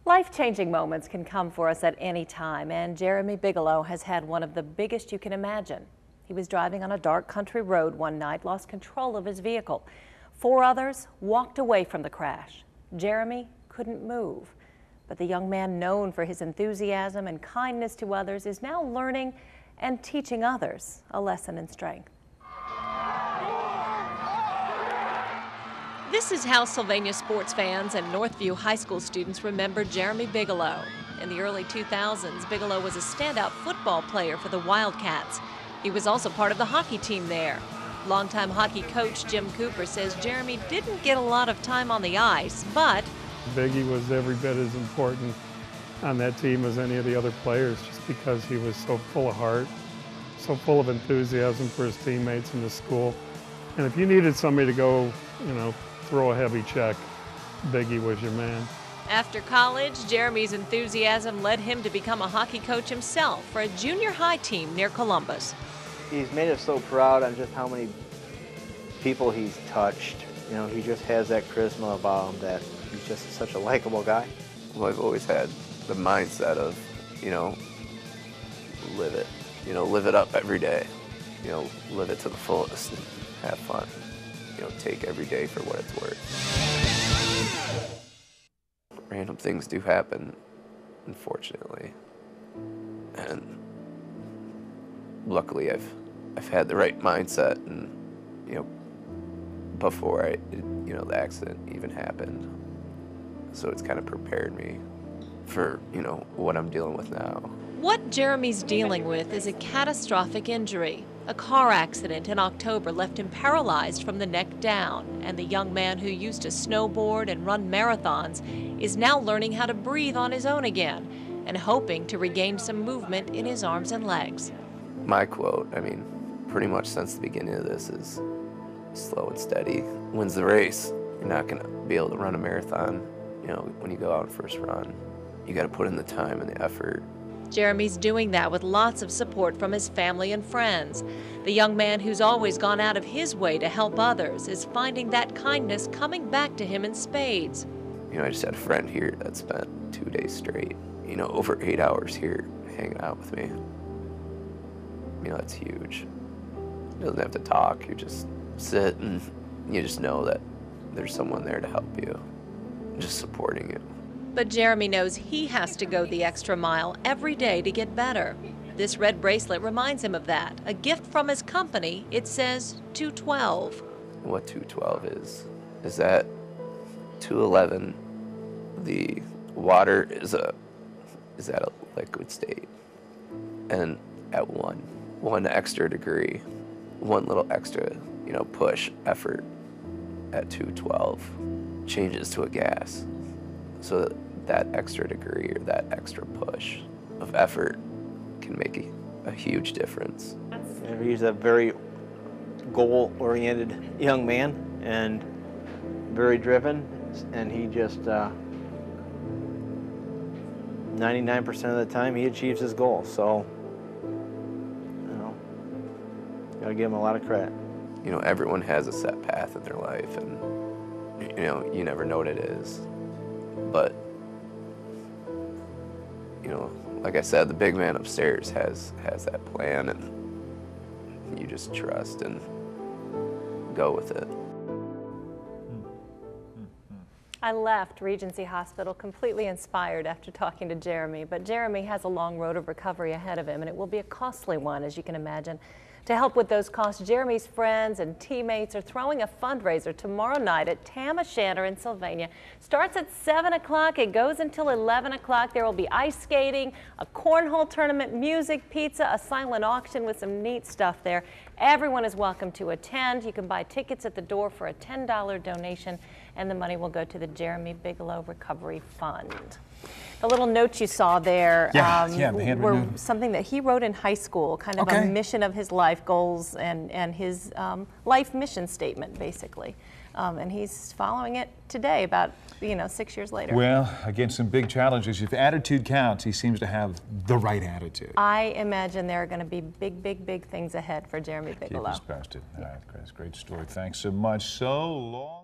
Life-changing moments can come for us at any time, and Jeremy Bigelow has had one of the biggest you can imagine. He was driving on a dark country road one night, lost control of his vehicle. 4 others walked away from the crash. Jeremy couldn't move, but the young man known for his enthusiasm and kindness to others is now learning and teaching others a lesson in strength. This is how Sylvania sports fans and Northview High School students remember Jeremy Bigelow. In the early 2000s, Bigelow was a standout football player for the Wildcats. He was also part of the hockey team there. Longtime hockey coach Jim Cooper says Jeremy didn't get a lot of time on the ice, but Biggie was every bit as important on that team as any of the other players, just because he was so full of heart, so full of enthusiasm for his teammates and the school. And if you needed somebody to go, throw a heavy check, Biggie was your man. After college, Jeremy's enthusiasm led him to become a hockey coach himself for a junior high team near Columbus. He's made us so proud on just how many people he's touched. He just has that charisma about him that he's just such a likable guy. Well, I've always had the mindset of, live it. Live it up every day. Live it to the fullest and have fun. Take every day for what it's worth. Random things do happen, unfortunately. And luckily I've had the right mindset, and before the accident even happened. So it's kind of prepared me for, what I'm dealing with now. What Jeremy's dealing with is a catastrophic injury. A car accident in October left him paralyzed from the neck down, and the young man who used to snowboard and run marathons is now learning how to breathe on his own again and hoping to regain some movement in his arms and legs. My quote, pretty much since the beginning of this, is slow and steady wins the race. You're not going to be able to run a marathon, when you go out and first run. You got to put in the time and the effort. Jeremy's doing that with lots of support from his family and friends. The young man who's always gone out of his way to help others is finding that kindness coming back to him in spades. I just had a friend here that spent 2 days straight, over 8 hours here hanging out with me. That's huge. You doesn't have to talk, you just sit and you just know that there's someone there to help you, just supporting you. But Jeremy knows he has to go the extra mile every day to get better. This red bracelet reminds him of that. A gift from his company. It says 212. What 212 is that 211, the water is at a liquid state. And at one extra degree, one little extra, push effort at 212 changes to a gas. So that extra degree or that extra push of effort can make a huge difference. He's a very goal-oriented young man and very driven, and he just 99% of the time he achieves his goal. So, gotta give him a lot of credit. Everyone has a set path in their life, and you never know what it is. But, like I said, the big man upstairs has that plan, and you just trust and go with it. I left Regency Hospital completely inspired after talking to Jeremy, but Jeremy has a long road of recovery ahead of him, and it will be a costly one, as you can imagine. To help with those costs, Jeremy's friends and teammates are throwing a fundraiser tomorrow night at Tam O'Shanter in Sylvania. Starts at 7 o'clock. It goes until 11 o'clock. There will be ice skating, a cornhole tournament, music, pizza, a silent auction with some neat stuff there. Everyone is welcome to attend. You can buy tickets at the door for a $10 donation, and the money will go to the Jeremy Bigelow Recovery Fund. The little notes you saw there were something that he wrote in high school, kind of a mission of his life goals and his life mission statement, basically. And he's following it today, about 6 years later. Well, against some big challenges, if attitude counts, he seems to have the right attitude. I imagine there are going to be big things ahead for Jeremy Bigelow. Keep us posted. All right, Chris, great story. Thanks so much. So long.